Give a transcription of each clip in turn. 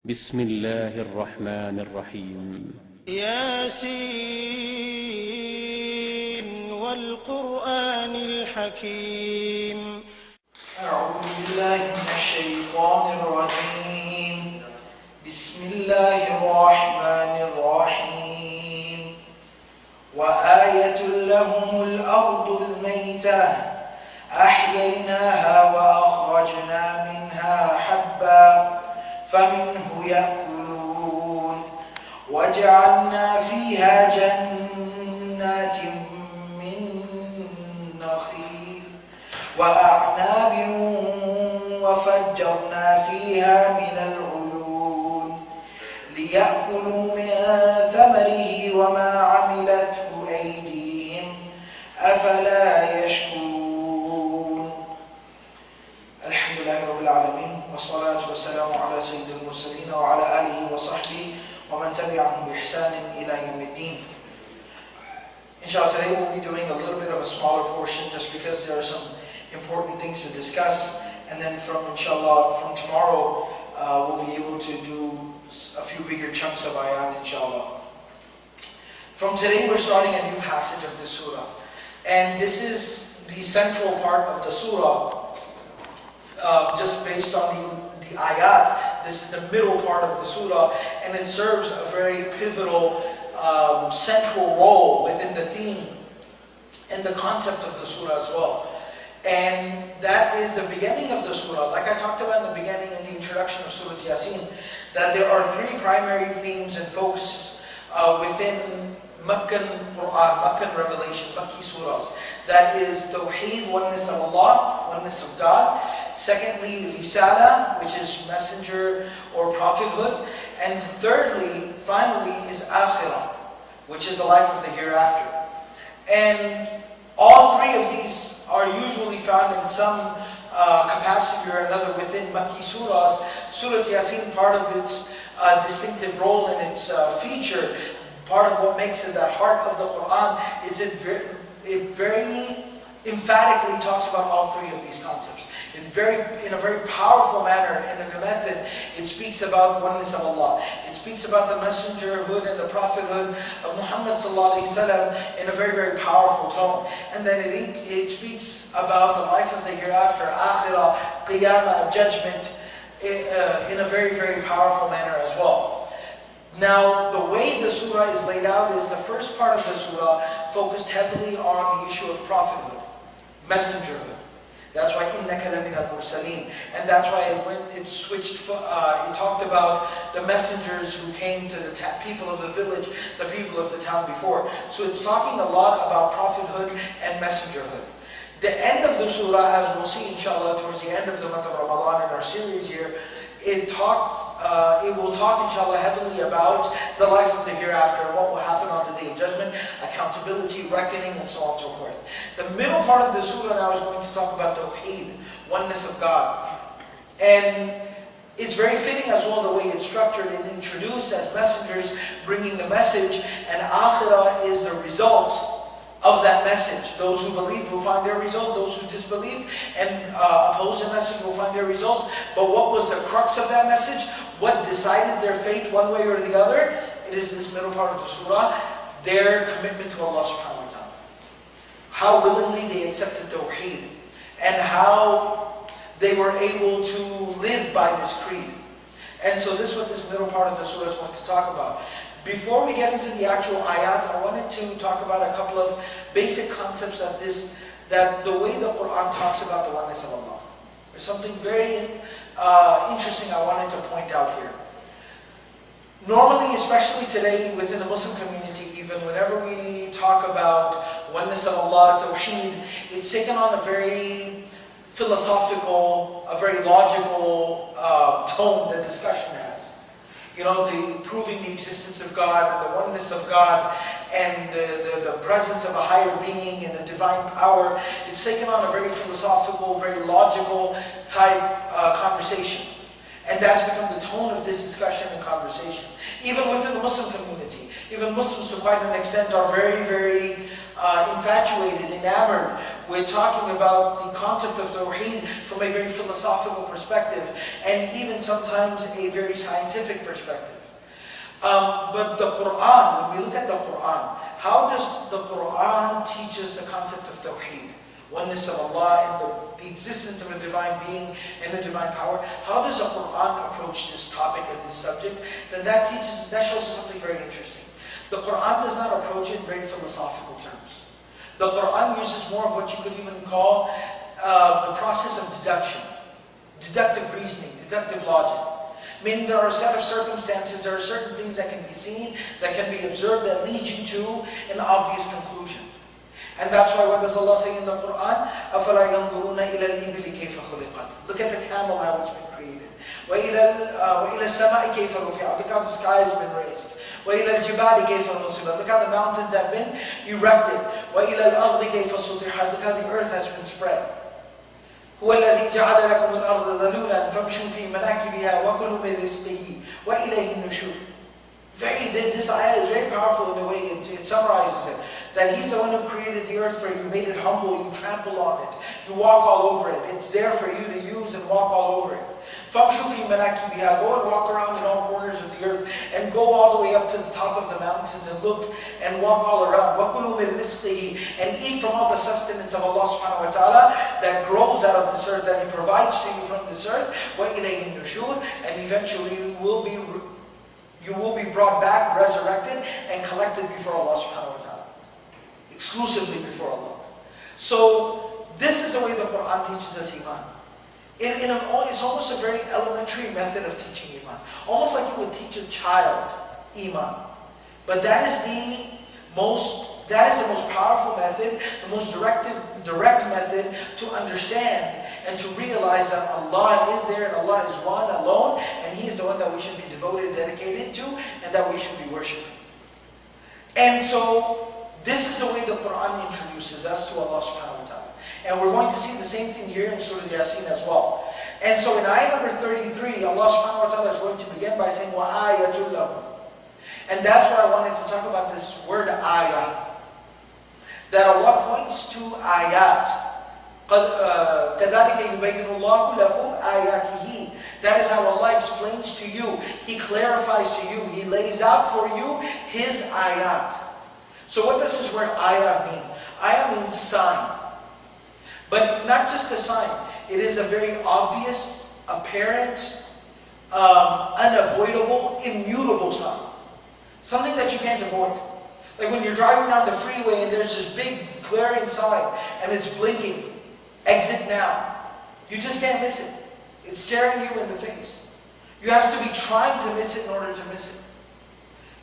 بسم الله الرحمن الرحيم ياسين والقرآن الحكيم. أعوذ بالله من الشيطان الرجيم. بسم الله الرحمن الرحيم. وآية لهم الأرض الميتة أحييناها وأخرجنا منها حبا فمنه يأكلون وجعلنا فيها جنات من نخيل وأعناب وفجرنا فيها من العيون ليأكلوا من ثمره وما عملته أيديهم أفلا يشكرون. الحمد لله رب العالمين والصلاة والسلام على سيد المرسلين وعلى آله وصحبه ومن تبعهم بإحسان إلى يوم الدين. Inshallah, today we'll be doing a little bit of a smaller portion just because there are some important things to discuss, and then from tomorrow we'll be able to do a few bigger chunks of ayat, inshallah. From today we're starting a new passage of this surah, and this is the central part of the surah. Just based on the ayat, this is the middle part of the surah, and it serves a very pivotal central role within the theme and the concept of the surah as well. And that is the beginning of the surah. Like I talked about in the beginning in the introduction of Surah Yaseen, that there are three primary themes and focuses within Meccan Quran, Meccan revelation, Makki surahs. That is Tawheed, oneness of Allah, oneness of God. Secondly, Risala, which is messenger or prophethood. And thirdly, finally, is Akhirah, which is the life of the hereafter. And all three of these are usually found in some capacity or another within Makki surahs. Surah Yaseen, part of its distinctive role and its feature, part of what makes it the heart of the Quran, is it very emphatically talks about all three of these concepts. In a very powerful manner and in a method, it speaks about oneness of Allah. It speaks about the messengerhood and the prophethood of Muhammad sallallahu alaihi wasallam in a very, very powerful tone. And then it speaks about the life of the hereafter, akhirah, qiyamah, judgment, in a very, very powerful manner as well. Now, the way the surah is laid out is the first part of the surah focused heavily on the issue of prophethood, messengerhood. That's why إِنَّكَ لَمِنَ الْمُرْسَلِينَ. And that's why it switched, it talked about the messengers who came to the people of the village, the people of the town before. So it's talking a lot about prophethood and messengerhood. The end of the surah, as we'll see inshallah towards the end of the month of Ramadan in our series here, it will talk inshallah heavily about the life of the hereafter, what will happen on the day of judgment, accountability, reckoning, and so on and so forth. The middle part of the surah now is going to talk about Tawheed, oneness of God. And it's very fitting as well the way it's structured and introduced as messengers bringing the message, and Akhirah is the result of that message. Those who believed will find their result. Those who disbelieved and opposed the message will find their result. But what was the crux of that message? What decided their fate one way or the other? It is this middle part of the surah, their commitment to Allah subhanahu wa ta'ala. How willingly they accepted Tawheed, and how they were able to live by this creed. And so this is what this middle part of the surah is going to talk about. Before we get into the actual ayat, I wanted to talk about a couple of basic concepts that the way the Quran talks about the oneness of Allah. There's something very interesting I wanted to point out here. Normally, especially today within the Muslim community, even whenever we talk about oneness of Allah, Tawheed, it's taken on a very philosophical, a very logical tone the discussion has. You know, the proving the existence of God and the oneness of God and the presence of a higher being and a divine power. It's taken on a very philosophical, very logical type conversation. And that's become the tone of this discussion and conversation. Even within the Muslim community, even Muslims to quite an extent are very, very infatuated, enamored with talking about the concept of Tawheed from a very philosophical perspective, and even sometimes a very scientific perspective. But the Quran, when we look at the Quran, how does the Quran teach us the concept of Tawheed? Oneness of Allah and the existence of a divine being and a divine power. How does the Quran approach this topic and this subject? Then that shows us something very interesting. The Quran does not approach it in very philosophical terms. The Quran uses more of what you could even call the process of deduction, deductive reasoning, deductive logic. Meaning there are a set of circumstances, there are certain things that can be seen, that can be observed, that lead you to an obvious conclusion. And that's why what does Allah say in the Quran? أَفَلَا يَنْظُرُونَ إِلَى الْإِبِلِ كَيْفَ خُلِقَتْ. Look at the camel, how it's been created. وَإِلَى السَّمَاءِ كَيْفَ رُفِعَتْ. Look how the sky has been raised. وَإِلَى الْجِبَالِ كَيْفَ نُصِبَتْ. Look how the mountains have been erected. وَإِلَى الْأَرْضِ كَيْفَ سُطِحَتْ. Look how the earth has been spread. هُوَ الَّذِي جَعَلَ لَكُمُ الْأَرْضَ ذَلُولًا فَامْشُوا فِي مَنَاكِبِهَا وَكُلُوا مِنْ رِزْقِهِ وَإِلَيْهِ النُّشُورُ. This ayah is very powerful in the way it summarizes it. That He's the one who created the earth for you, made it humble, you trample on it, you walk all over it. It's there for you to use and walk all over it. فَامْشُوا فِي مَنَاكِبِهَا. Go and walk around in all corners of the earth and go all the way up to the top of the mountains and look and walk all around. وَكُلُوا مِنْ رِزْقِهِ. And eat from all the sustenance of Allah subhanahu wa ta'ala that grows out of this earth, that He provides to you from this earth. وَإِلَيْهِ النُّشُورُ. And eventually you will be brought back, resurrected, and collected before Allah subhanahu wa ta'ala. Exclusively before Allah. So, this is the way the Quran teaches us Iman. It's almost a very elementary method of teaching Iman. Almost like you would teach a child Iman. But that is the most powerful method, the most direct method to understand and to realize that Allah is there and Allah is one alone, and He is the one that we should be devoted, dedicated to, and that we should be worshipping. And so, this is the way the Quran introduces us to Allah subhanahu wa ta'ala. And we're going to see the same thing here in Surah Yaseen as well. And so in ayah number 33, Allah subhanahu wa ta'ala is going to begin by saying, وَآيَةٌ لَهُمْ. And that's why I wanted to talk about this word ayah. That Allah points to ayat. كَذَلِكَ يُبَيِّنُ اللَّهُ لَكُمْ آيَاتِهِ. That is how Allah explains to you. He clarifies to you. He lays out for you His ayat. So what does this word ayah mean? Ayah means sign. But not just a sign. It is a very obvious, apparent, unavoidable, immutable sign. Something that you can't avoid. Like when you're driving down the freeway and there's this big glaring sign and it's blinking. Exit now. You just can't miss it. It's staring you in the face. You have to be trying to miss it in order to miss it.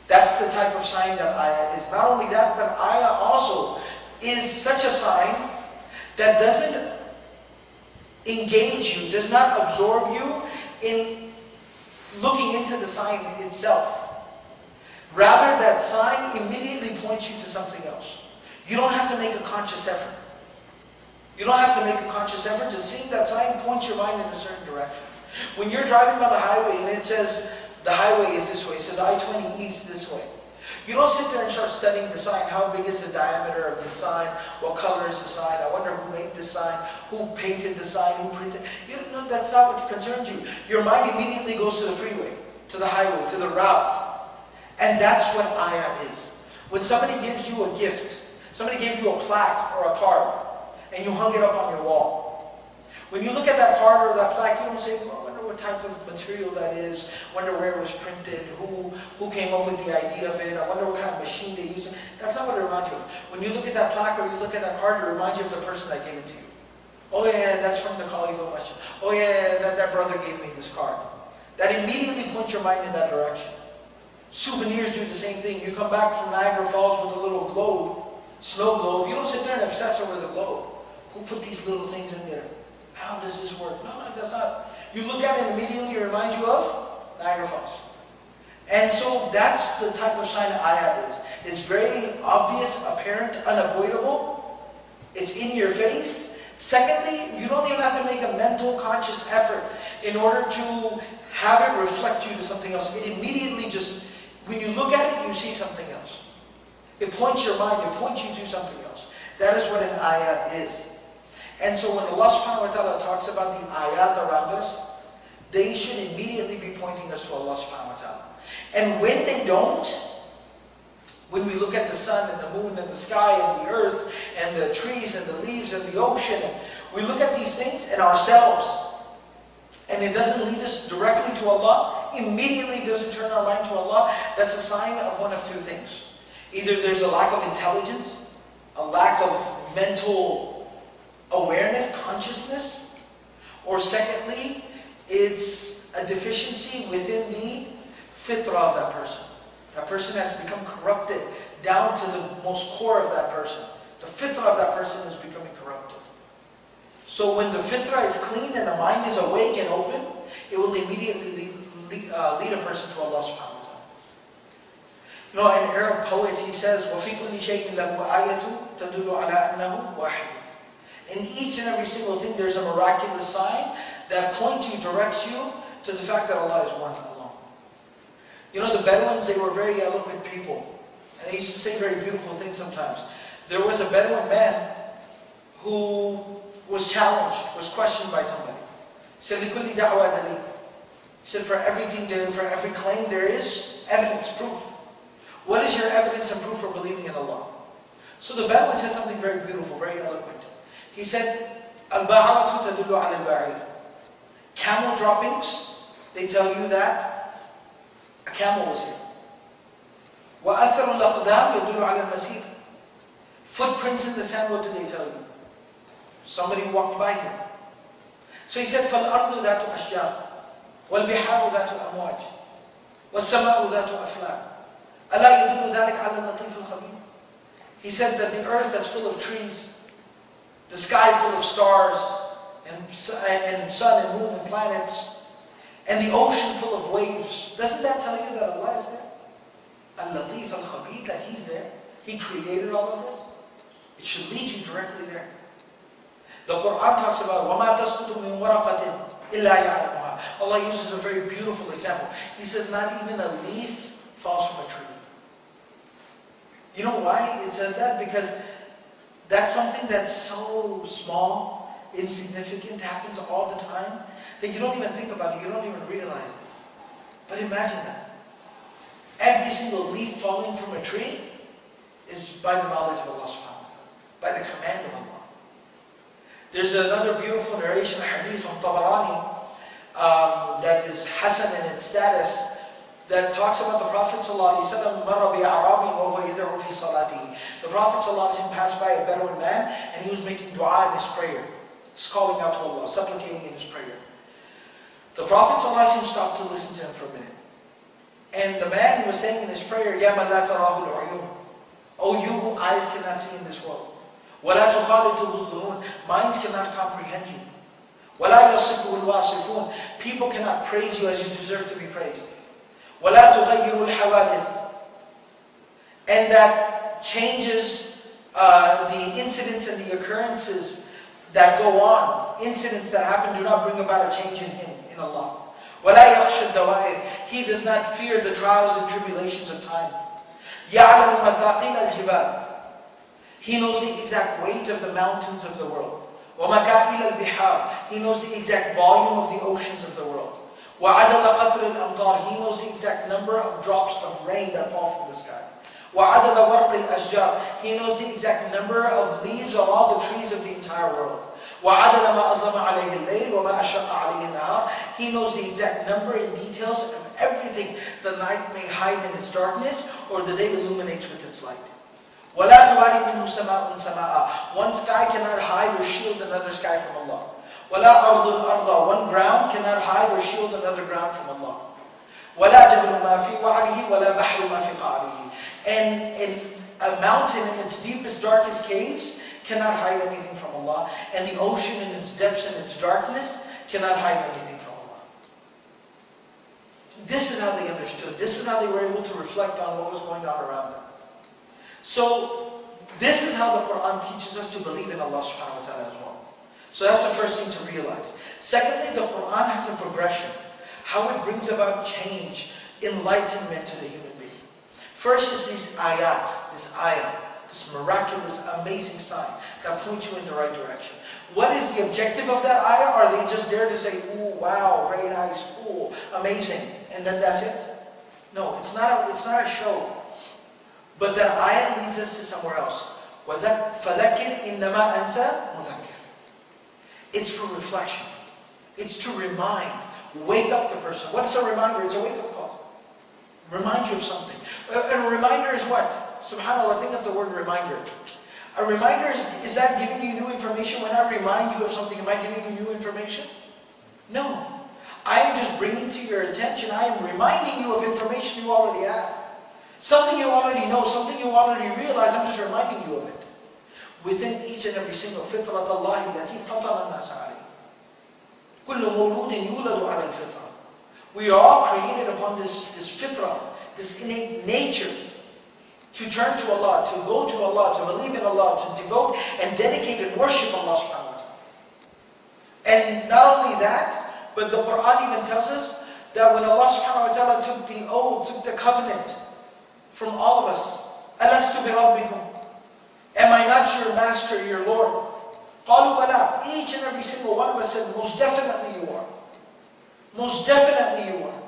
That's the type of sign that ayah is. Not only that, but ayah also is such a sign that doesn't engage you, does not absorb you in looking into the sign itself. Rather, that sign immediately points you to something else. You don't have to make a conscious effort. You don't have to make a conscious effort to see that sign point your mind in a certain direction. When you're driving on the highway and it says, the highway is this way, it says I-20 east this way. You don't sit there and start studying the sign. How big is the diameter of the sign? What color is the sign? I wonder who made the sign, who painted the sign, who printed. You know, that's not what concerns you. Your mind immediately goes to the freeway, to the highway, to the route. And that's what ayah is. When somebody gives you a gift, somebody gave you a plaque or a card, and you hung it up on your wall. When you look at that card or that plaque, you don't say, well, I wonder what type of material that is, wonder where it was printed, who came up with the idea of it, I wonder what kind of machine they use. That's not what it reminds you of. When you look at that plaque or you look at that card, it reminds you of the person that gave it to you. Oh yeah, that's from the Caliph of Masjid. Oh yeah, that brother gave me this card. That immediately points your mind in that direction. Souvenirs do the same thing. You come back from Niagara Falls with a little globe, snow globe. You don't sit there and obsess over the globe. Who put these little things in there? How does this work? No, that's not. You look at it immediately, it reminds you of Niagara Falls. And so that's the type of sign ayah is. It's very obvious, apparent, unavoidable. It's in your face. Secondly, you don't even have to make a mental, conscious effort in order to have it reflect you to something else. It immediately just, when you look at it, you see something else. It points your mind, it points you to something else. That is what an ayah is. And so when Allah subhanahu wa ta'ala talks about the ayat around us, they should immediately be pointing us to Allah subhanahu wa ta'ala. And when they don't, when we look at the sun and the moon and the sky and the earth and the trees and the leaves and the ocean, we look at these things and ourselves, and it doesn't lead us directly to Allah, immediately doesn't turn our mind to Allah, that's a sign of one of two things. Either there's a lack of intelligence, a lack of mental awareness, consciousness, or secondly, it's a deficiency within the fitrah of that person. That person has become corrupted down to the most core of that person. The fitrah of that person is becoming corrupted. So when the fitrah is clean and the mind is awake and open, it will immediately lead a person to Allah subhanahu wa ta'ala. You know, an Arab poet, he says, وَفِي كُلِّ شَيْءٍ لَهُ آيَةٌ تَدُلُّ عَلَىٰ أَنَّهُ وَاحِدٌ. In each and every single thing, there's a miraculous sign that points you, directs you to the fact that Allah is one alone. You know, the Bedouins, they were very eloquent people. And they used to say very beautiful things sometimes. There was a Bedouin man who was challenged, was questioned by somebody. He said, لِكُلِّ دَعْوَى دَلِيلٌ. He said, for everything, for every claim there is evidence, proof. What is your evidence and proof for believing in Allah? So the Bedouin said something very beautiful, very eloquent. He said, الْبَعَرَةُ تَدُلُّ عَلَى الْبَعِيرِ. Camel droppings, they tell you that a camel was here. وَأَثَرُ الْأَقْدَامِ يَدُلُّ عَلَى الْمَسِيرِ. Footprints in the sand, what did they tell you? Somebody walked by here. So he said, فَالْأَرْضُ ذَاتُ أَشْجَارٍ وَالْبِحَارُ ذَاتُ أَمْوَاجٍ وَالسَّمَاءُ ذَاتُ أَفْلَاكٍ أَلَا يَدُلُّ ذَلِكَ عَلَى اللَّطِيفِ الْخَبِيرِ. He said that the earth that's full of trees, the sky full of stars, and sun and moon and planets, and the ocean full of waves, doesn't that tell you that Allah is there? Al-Latif al-Khabir, that He's there. He created all of this. It should lead you directly there. The Quran talks about وَمَا تَسْقُطُ مِنْ وَرَقَةٍ إِلَّا يَعْلَمُهَا. Allah uses a very beautiful example. He says not even a leaf falls from a tree. You know why it says that? Because that's something that's so small, insignificant, happens all the time, that you don't even think about it, you don't even realize it. But imagine that. Every single leaf falling from a tree is by the knowledge of Allah subhanahu wa ta'ala, by the command of Allah. There's another beautiful narration, a hadith from Tabarani, that is Hasan in its status, that talks about the Prophet ﷺ, the Prophet ﷺ passed by a Bedouin man and he was making dua in his prayer. He's calling out to Allah, supplicating in his prayer. The Prophet ﷺ stopped to listen to him for a minute. And the man was saying in his prayer, يَا مَنْ لَا تَرَاهُ الْعُيُونَ. O you whom eyes cannot see in this world. وَلَا تُخَالِطُهُ الظُّنُونَ. Minds cannot comprehend you. وَلَا يَصِفُهُ الْوَاصِفُونَ. People cannot praise you as you deserve to be praised. وَلَا تُغَيِّرُ الْحَوَادِثِ. And that changes the incidents and the occurrences that go on. Incidents that happen do not bring about a change in Him, in Allah. وَلَا يَخْشَى الدَّوَائِرِ. He does not fear the trials and tribulations of time. يَعْلَمُ مَثَاقِيلَ الْجِبَالِ. He knows the exact weight of the mountains of the world. وَمَكَائِلَ الْبِحَارِ. He knows the exact volume of the oceans of the world. وَعَدَدَ قَطْرِ الْأَمْطَارِ. He knows the exact number of drops of rain that fall from the sky. وَعَدَدَ وَرْقِ الْأَشْجَارِ. He knows the exact number of leaves on all the trees of the entire world. وَعَدَدَ مَا أَظْلَمَ عَلَيْهِ اللَّيْلِ وَمَا أَشَقَّ عَلَيْهِ النَّهَارِ. He knows the exact number and details of everything the night may hide in its darkness or the day illuminates with its light. وَلَا تُوَارِ مِنْهُ سَمَاءٌ سَمَاءً. One sky cannot hide or shield another sky from Allah. وَلَا أَرْضٌ أَرْضًا. One ground cannot hide or shield another ground from Allah. وَلَا جَبَلٌ مَا فِي وَعْرِهِ وَلَا بَحْرٌ مَا فِي قَعْرِهِ. And a mountain in its deepest, darkest caves cannot hide anything from Allah. And the ocean in its depths and its darkness cannot hide anything from Allah. This is how they understood. This is how they were able to reflect on what was going on around them. So, this is how the Quran teaches us to believe in Allah subhanahu wa ta'ala as well. So that's the first thing to realize. Secondly, the Quran has a progression. How it brings about change, enlightenment to the human being. First is these ayat, this ayah, this miraculous, amazing sign that points you in the right direction. What is the objective of that ayah? Are they just there to say, ooh, wow, very nice, cool, amazing, and then that's it? No, it's not a show. But that ayah leads us to somewhere else. فَذَكِّرْ إِنَّمَا أَنْتَ مُذَكِّرْ. It's for reflection. It's to remind, wake up the person. What is a reminder? It's a wake-up call. Remind you of something. A reminder is what? SubhanAllah, think of the word reminder. A reminder is that giving you new information? When I remind you of something, am I giving you new information? No. I am just bringing to your attention, I am reminding you of information you already have. Something you already know, something you already realize, I'm just reminding you of it. Within each and every single فِطْرَةَ اللَّهِ الَّتِي فَطَرَ النَّاسَ عَلَيْهِ كُلُّ مَوْلُودٍ يُولَدُ عَلَى الْفِطْرَةِ. We are all created upon this fitrah, this innate nature, to turn to Allah, to go to Allah, to believe in Allah, to devote and dedicate and worship Allah subhanahu wa ta'ala. And not only that, but the Quran even tells us that when Allah subhanahu wa ta'ala took the oath, took the covenant from all of us, أَلَسْتُ بِرَبِّكُمْ? Am I not your master, your Lord? قَالُوا بَلَا. Each and every single one of us said, most definitely you are. Most definitely you are.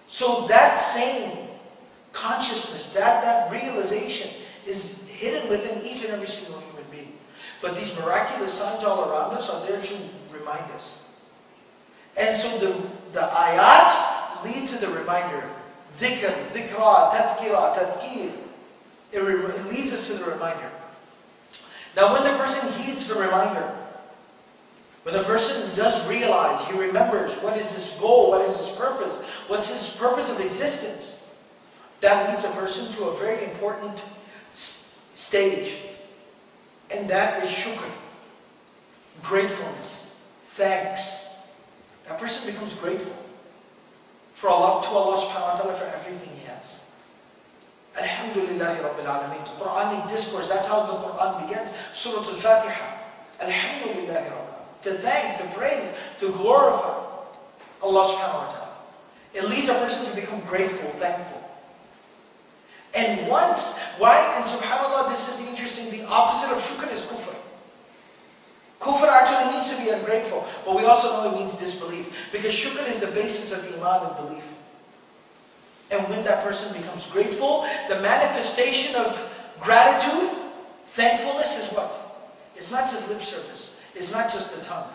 So that same consciousness, that realization is hidden within each and every single human being. But these miraculous signs all around us are there to remind us. And so the ayat lead to the reminder. Dhikr, dhikra, tadhkira, tadhkir. It leads us to the reminder. Now when the person heeds the reminder, when the person does realize, he remembers what is his goal, what is his purpose, what's his purpose of existence, that leads a person to a very important stage. And that is shukr, gratefulness, thanks. That person becomes grateful to Allah subhanahu wa ta'ala for everything he has. Alhamdulillahi Rabbil Alameen. The Quranic discourse, that's how the Quran begins. Surah Al-Fatiha. Alhamdulillahi Rabbil Alameen. To thank, to praise, to glorify Allah subhanahu wa ta'ala. It leads a person to become grateful, thankful. And and subhanAllah, this is interesting, the opposite of shukr is kufr. Kufr actually means to be ungrateful, but we also know it means disbelief. Because shukr is the basis of iman and belief. And when that person becomes grateful, the manifestation of gratitude, thankfulness is what? It's not just lip service. It's not just the tongue.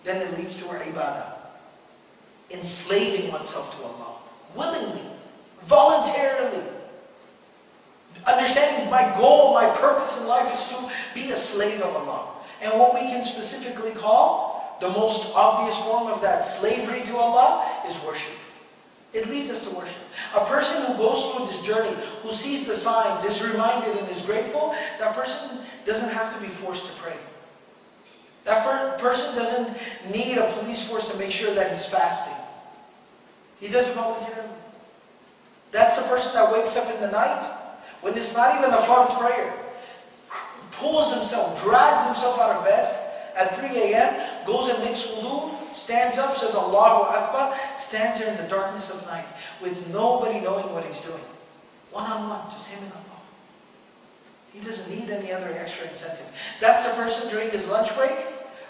Then it leads to our ibadah. Enslaving oneself to Allah. Willingly. Voluntarily. Understanding my goal, my purpose in life is to be a slave of Allah. And what we can specifically call the most obvious form of that slavery to Allah is worship. It leads us to worship. A person who goes through this journey, who sees the signs, is reminded and is grateful, that person doesn't have to be forced to pray. That person doesn't need a police force to make sure that he's fasting. He does it voluntarily. That's the person that wakes up in the night, when it's not even a fard prayer, pulls himself, drags himself out of bed at 3 a.m., goes and makes wudu, stands up, says Allahu Akbar, stands there in the darkness of night with nobody knowing what he's doing. One-on-one, just him and Allah. He doesn't need any other extra incentive. That's a person during his lunch break,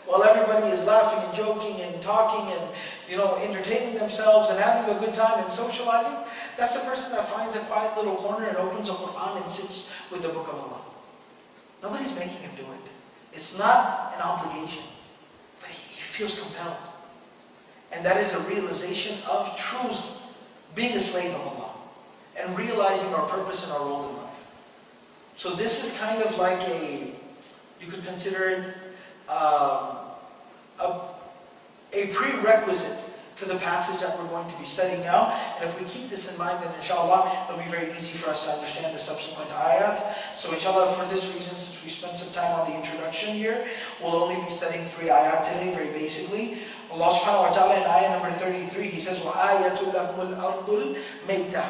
while everybody is laughing and joking and talking and entertaining themselves and having a good time and socializing. That's the person that finds a quiet little corner and opens the Quran and sits with the Book of Allah. Nobody's making him do it. It's not an obligation, but he feels compelled. And that is a realization of truth, being a slave of Allah, and realizing our purpose and our role in life. So this is kind of like you could consider it a prerequisite to the passage that we're going to be studying now. And if we keep this in mind, then inshallah, it'll be very easy for us to understand the subsequent ayat. So inshallah, for this reason, since we spent some time on the introduction here, we'll only be studying 3 ayat today, very basically. Allah subhanahu wa ta'ala in ayah number 33, He says, وَآيَةٌ لَهُمُ الْأَرْضُ الْمَيْتَةُ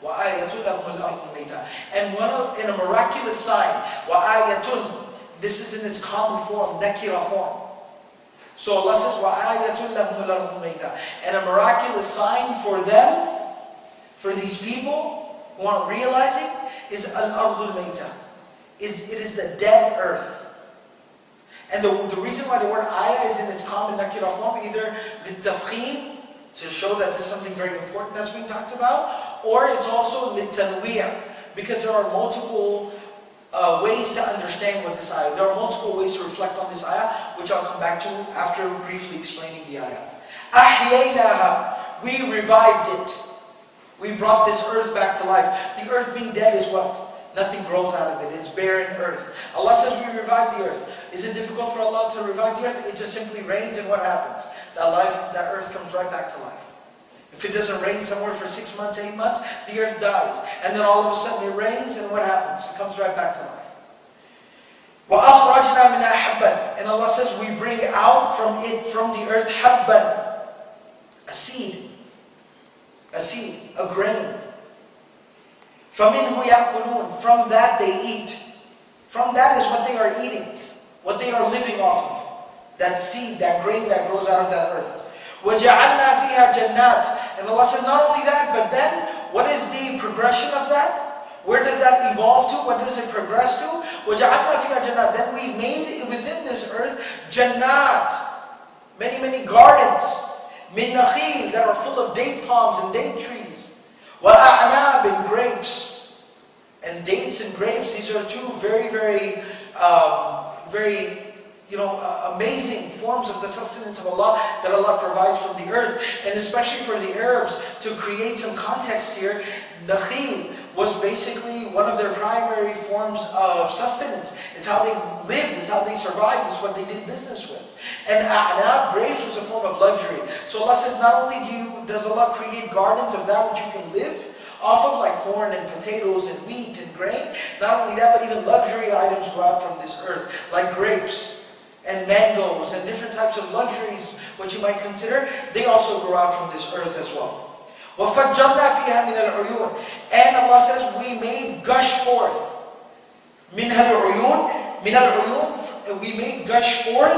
وَآيَةٌ لَهُمُ الْأَرْضُ الْمَيْتَةُ. And in a miraculous sign, وَآيَةٌ, this is in its common form, nakira form. So Allah says, وَآيَةٌ لَهُمُ الْأَرْضُ الْمَيْتَةُ. And a miraculous sign for them, for these people, who aren't realizing, is al-ardul mayta. It is the dead earth. And the reason why the word ayah is in its common nakira form, either litafkhim, to show that this is something very important that's being talked about, or it's also litanwir, because there are multiple ways to understand what this ayah. There are multiple ways to reflect on this ayah, which I'll come back to after briefly explaining the ayah. Ahyaynaha, we revived it. We brought this earth back to life. The earth being dead is what? Nothing grows out of it. It's barren earth. Allah says we revived the earth. Is it difficult for Allah to revive the earth? It just simply rains, and what happens? That earth comes right back to life. If it doesn't rain somewhere for 6 months, 8 months, the earth dies. And then all of a sudden it rains, and what happens? It comes right back to life. وَأَخْرَجْنَا مِنَا حَبًّا. And Allah says we bring out from the earth habban, a seed, a grain. فَمِنْهُ يَأْكُلُونَ. From that they eat. From that is what they are eating, what they are living off of. That seed, that grain that grows out of that earth. وَجَعَلْنَا فِيهَا جَنَّاتٍ. And Allah says not only that, but then what is the progression of that? Where does that evolve to? What does it progress to? وَجَعَلْنَا فِيهَا جَنَّاتٍ. Then we've made within this earth jannat, many gardens, min nakhil, that are full of date palms and date trees. وَأَعْنَابٍ, and grapes. And dates and grapes, these are two very amazing forms of the sustenance of Allah that Allah provides from the earth. And especially for the Arabs, to create some context here, nakhil was basically one of their primary forms of sustenance. It's how they lived, it's how they survived, it's what they did business with. And a'nab, grapes, was a form of luxury. So Allah says not only does Allah create gardens of that which you can live off of, like corn and potatoes and wheat and grain, not only that, but even luxury items go out from this earth, like grapes and mangoes and different types of luxuries, what you might consider, they also grow out from this earth as well. وَفَجَّرْنَا فِيهَا مِنَ الْعُيُونِ. And Allah says we made gush forth. مِنْهَا الْعُيُونِ. مِنَ الْعُيُونِ. We made gush forth.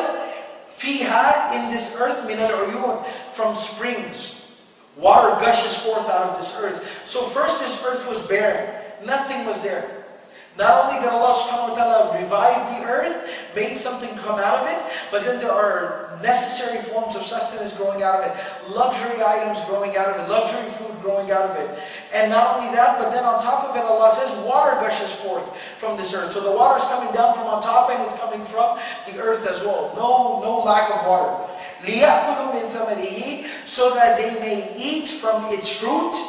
فِيهَا, in this earth. مِنَ الْعُيُونِ. From springs. Water gushes forth out of this earth. So first this earth was barren. Nothing was there. Not only did Allah subhanahu wa ta'ala revive the earth, made something come out of it, but then there are necessary forms of sustenance growing out of it, luxury items growing out of it, luxury food growing out of it. And not only that, but then on top of it, Allah says water gushes forth from this earth. So the water is coming down from on top and it's coming from the earth as well. No lack of water. لِيَأْكُلُوا مِنْ ثَمَرِهِ, so that they may eat from its fruit.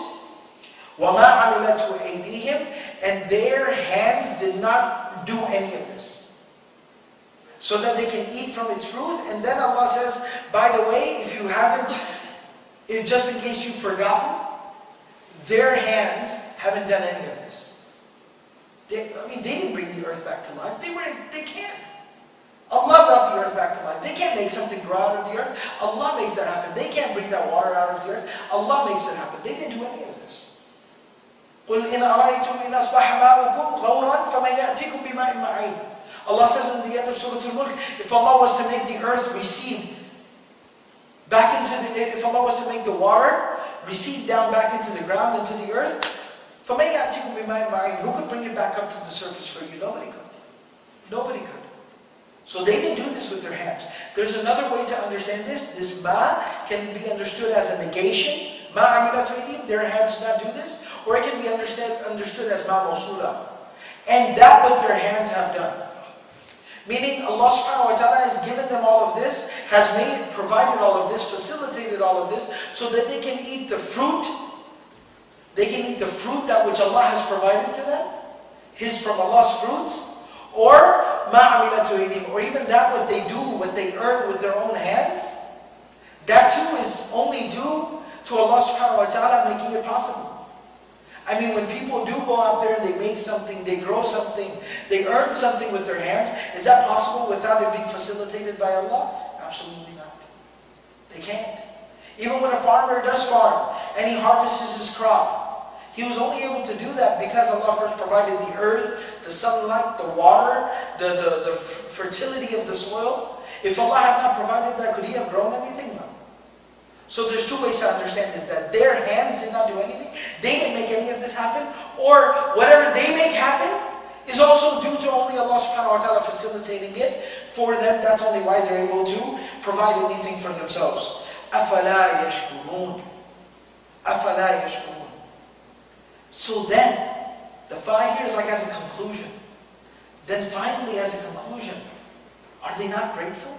وَمَا عَمِلَتْهُ أَيْدِيهِمْ, and their hands did not do any of this. So that they can eat from its fruit. And then Allah says, by the way, if you haven't, just in case you've forgotten, their hands haven't done any of this. They didn't bring the earth back to life. They can't. Allah brought the earth back to life. They can't make something grow out of the earth. Allah makes that happen. They can't bring that water out of the earth. Allah makes it happen. They didn't do any of this. قُلْ إِنْ أَرَأَيْتُمْ إِنْ أَصْبَحَ مَاؤُكُمْ غَوْرًا فَمَنْ يَأْتِكُمْ بِمَاءٍ مَعِينٍ. Allah says in the end of Surah Al-Mulk, if Allah was to make the earth recede back into if Allah was to make the water recede down back into the ground, into the earth, فَمَنْ يَأْتِكُمْ بِمَاءٍ مَعِينٍ, who could bring it back up to the surface for you? Nobody could. Nobody could. So they didn't do this with their hands. There's another way to understand this. This ma can be understood as a negation. Ma amilatu aydihim, their hands did not do this. Or it can be understood as ma mawsula. And that what their hands have done. Meaning Allah subhanahu wa ta'ala has given them all of this, has provided all of this, facilitated all of this, so that they can eat the fruit. They can eat the fruit that which Allah has provided to them. From Allah's fruits. Or or even that what they do, what they earn with their own hands, that too is only due to Allah subhanahu wa ta'ala making it possible. When people do go out there and they make something, they grow something, they earn something with their hands, is that possible without it being facilitated by Allah? Absolutely not. They can't. Even when a farmer does farm and he harvests his crop, he was only able to do that because Allah first provided the earth, the sunlight, the water, the fertility of the soil. If Allah had not provided that, could he have grown anything? No. So there's two ways to understand this, that their hands did not do anything. They didn't make any of this happen, or whatever they make happen is also due to only Allah subhanahu wa ta'ala facilitating it for them. That's only why they're able to provide anything for themselves. أَفَلَا يَشْكُرُونَ أَفَلَا يَشْكُرُونَ. So then, the 5 years like as a conclusion. Then finally as a conclusion, are they not grateful?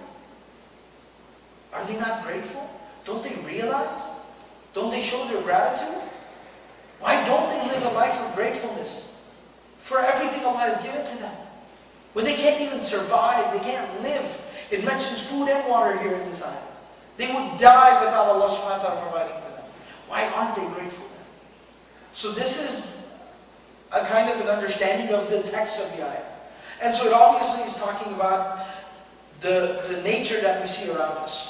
Are they not grateful? Don't they realize? Don't they show their gratitude? Why don't they live a life of gratefulness for everything Allah has given to them? When they can't even survive, they can't live. It mentions food and water here in this ayah. They would die without Allah subhanahu wa ta'ala providing for them. Why aren't they grateful then? So this is a kind of an understanding of the text of the ayah. And so it obviously is talking about the nature that we see around us.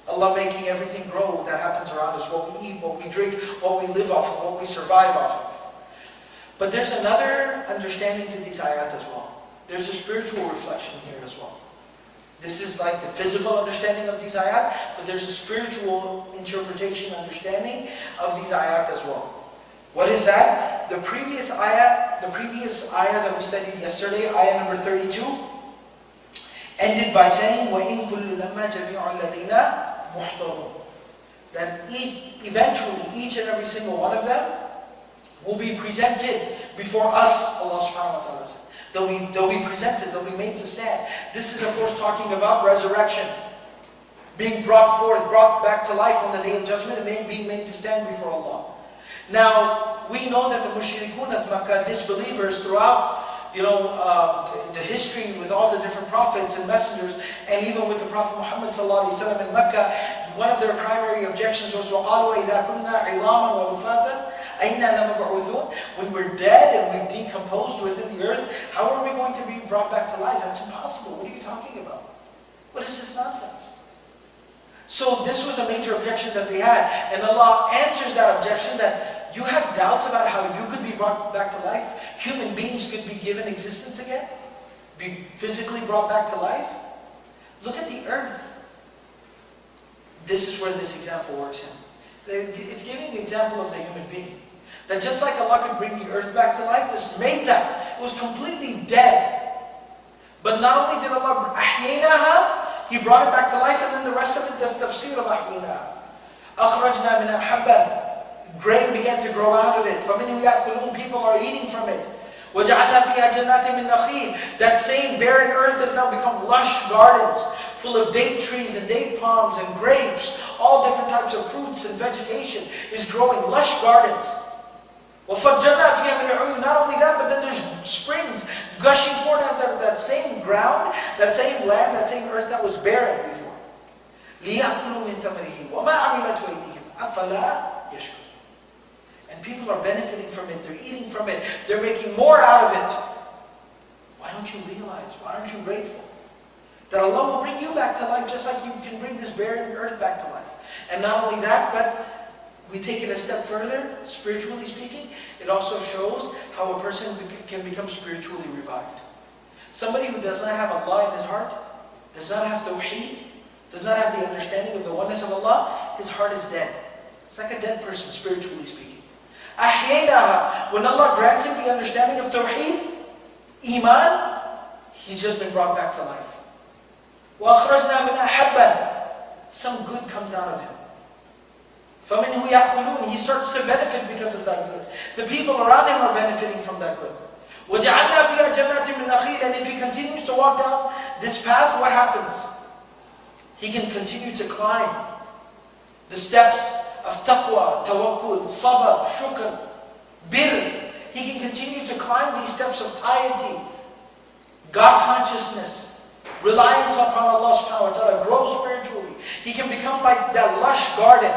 Allah making everything grow that happens around us, what we eat, what we drink, what we live off of, what we survive off of. But there's another understanding to these ayat as well. There's a spiritual reflection here as well. This is like the physical understanding of these ayat, but there's a spiritual interpretation, understanding of these ayat as well. What is that? The previous ayah that we studied yesterday, ayah number 32, ended by saying, وَإِن كُلُّ لَمَّا جَمِيعُ الَّذِينَ مُحْضَرُونَ. That eventually, each and every single one of them will be presented before us, Allah subhanahu wa ta'ala said. They'll be presented, they'll be made to stand. This is of course talking about resurrection. Being brought forth, brought back to life on the day of judgment, and being made to stand before Allah. Now, we know that the mushrikun of Makkah, disbelievers throughout the history with all the different prophets and messengers, and even with the Prophet Muhammad ﷺ in Mecca, one of their primary objections was, وَقَالُوا إِذَا كُنَّا عِظَامًا وَرُفَاتًا أَيْنَا لَمَبْعُوثُونَ. When we're dead and we've decomposed within the earth, how are we going to be brought back to life? That's impossible. What are you talking about? What is this nonsense? So this was a major objection that they had. And Allah answers that objection, that you have doubts about how you could be brought back to life? Human beings could be given existence again? Be physically brought back to life? Look at the earth. This is where this example works in. It's giving the example of the human being. That just like Allah could bring the earth back to life, this Mayta, it was completely dead. But not only did Allah أحييناها, He brought it back to life, and then the rest of it, that's Tafseer of أحييناها. أخرجنا منها حبا. Grain began to grow out of it. فَمِنْهُ يَأْكُلُونَ. People are eating from it. وَجَعَلْنَا فِيهَا جَنَّاتٍ مِّن نَخِيلٍ. That same barren earth has now become lush gardens, full of date trees and date palms and grapes. All different types of fruits and vegetation is growing, lush gardens. وَفَجَّرْنَا فِيهَا مِنَ الْعُيُونِ. Not only that, but then there's springs gushing forth out of that same ground, that same land, that same earth that was barren before. لِيَأْكُلُوا مِنْ ثَمَرِهِ وَمَا عَمِلَتْهُ أَيْدِيهِمْ أَفَلَا يَشْكُرُونَ. And people are benefiting from it, they're eating from it, they're making more out of it. Why don't you realize, why aren't you grateful? That Allah will bring you back to life just like you can bring this barren earth back to life. And not only that, but we take it a step further, spiritually speaking, it also shows how a person can become spiritually revived. Somebody who does not have Allah in his heart, does not have tawheed, does not have the understanding of the oneness of Allah, his heart is dead. It's like a dead person, spiritually speaking. أحييناها. When Allah grants him the understanding of Tawheed, Iman, he's just been brought back to life. وَأَخْرَجْنَا مِنْهَا حَبًّا. Some good comes out of him. فَمِنْهُ يَأْكُلُونَ. He starts to benefit because of that good. The people around him are benefiting from that good. وَجَعَلْنَا فِيهَا جَنَّاتٍ مِّن نَخِيلٍ. And if he continues to walk down this path, what happens? He can continue to climb the steps of taqwa, tawakkul, sabr, shukr, birr. He can continue to climb these steps of piety, God consciousness, reliance upon Allah subhanahu wa ta'ala, grow spiritually. He can become like that lush garden.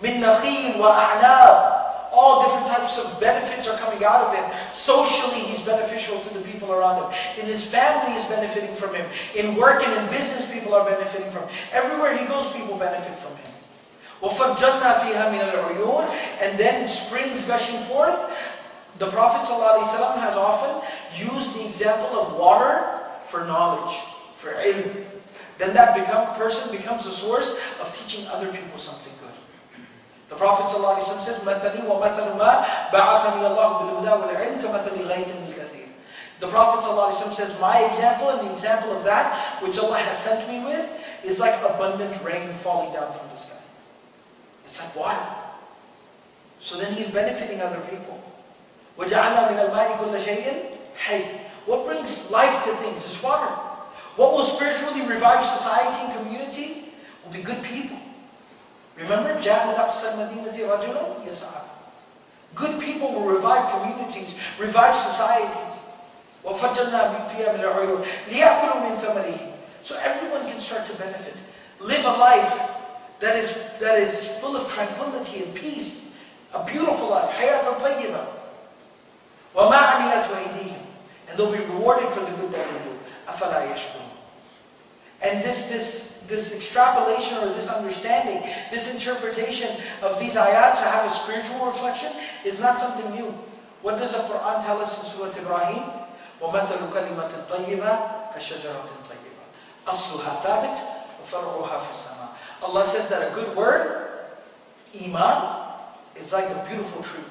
Min nakhil wa a'nab. All different types of benefits are coming out of him. Socially, he's beneficial to the people around him. In his family, he's benefiting from him. In work and in business, people are benefiting from him. Everywhere he goes, people benefit from him. وَفَجَّرْنَا فِيهَا مِنَ الْعُيُونِ. And then springs gushing forth. The Prophet ﷺ has often used the example of water for knowledge, for ilm. Then that person becomes a source of teaching other people something good. The Prophet ﷺ says, مَثَلِي وَمَثَلُ مَا بَعَثَنِي اللَّهُ بِالْهُدَى وَالْعِلْمِ كَمَثَلِ غَيْثٍ بِالْكَثِيرِ. The Prophet ﷺ says, my example and the example of that which Allah has sent me with is like abundant rain falling down from the sky. It's like water. So then he's benefiting other people. وَجَعَلْنَا مِنَ الْمَاءِ كُلَّ شَيْءٍ حَيٍّ. What brings life to things is water. What will spiritually revive society and community will be good people. Remember, جَاءَ مِنْ أَقْصَى الْمَدِينَةِ رَجُلٌ يَسْعَى. Good people will revive communities, revive societies. وَفَجَّرْنَا فِيهَا مِنَ الْعُيُونِ لِيَأْكُلُوا مِنْ ثَمَرِهِ. So everyone can start to benefit. Live a life that is full of tranquility and peace. A beautiful life. حَيَاةً طَيِّبًا. وَمَا عَمِلَتْ أَيْدِيهِمْ. And they'll be rewarded for the good that they do. أَفَلَا يَشْكُرُونَ. And this extrapolation or this understanding, this interpretation of these ayat to have a spiritual reflection is not something new. What does the Quran tell us in Surah Ibrahim? وَمَثَلُ كَلِمَةٍ طَيِّبَةٍ كَشَجَرَةٍ طَيِّبَةٍ أَصْلُهَا ثَابِتٌ وَفَرْعُهَا فِي السَّمَاءِ. Allah says that a good word, iman, is like a beautiful tree.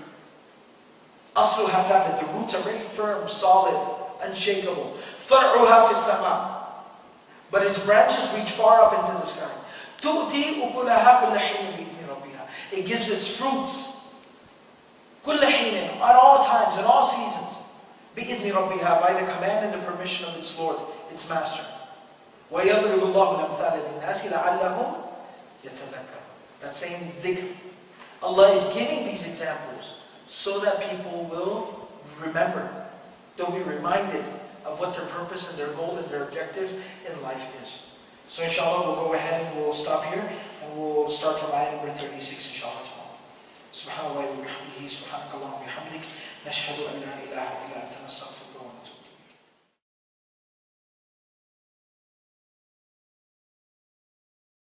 أَصْلُهَا ثَابِتٌ. The roots are very firm, solid, unshakable. فَرْعُهَا فِي السَّمَاءِ. But its branches reach far up into the sky. تُؤْتِي أُكُلَهَا كُلَّ حِينٍ بِإِذْنِ رَبِّهَا. It gives its fruits كُلَّ حِينٍ, at all times, in all seasons. بِإِذْنِ رَبِّهَا, by the command and the permission of its Lord, its Master. وَيَضْرِبُ اللَّهُ الْأَمْثَالَ لِلنَّاسِ لَعَلَّهُمْ يَتَذَكَّرُونَ. That same dhikr. Allah is giving these examples so that people will remember. They'll be reminded of what their purpose and their goal and their objective in life is. So inshallah we'll go ahead and we'll stop here and we'll start from ayah number 36 inshallah tomorrow. Subhanallah wa bihamdihi, subhanakallahumma wa bihamdik, nashhadu an la ilaha illa anta nastaghfiruka.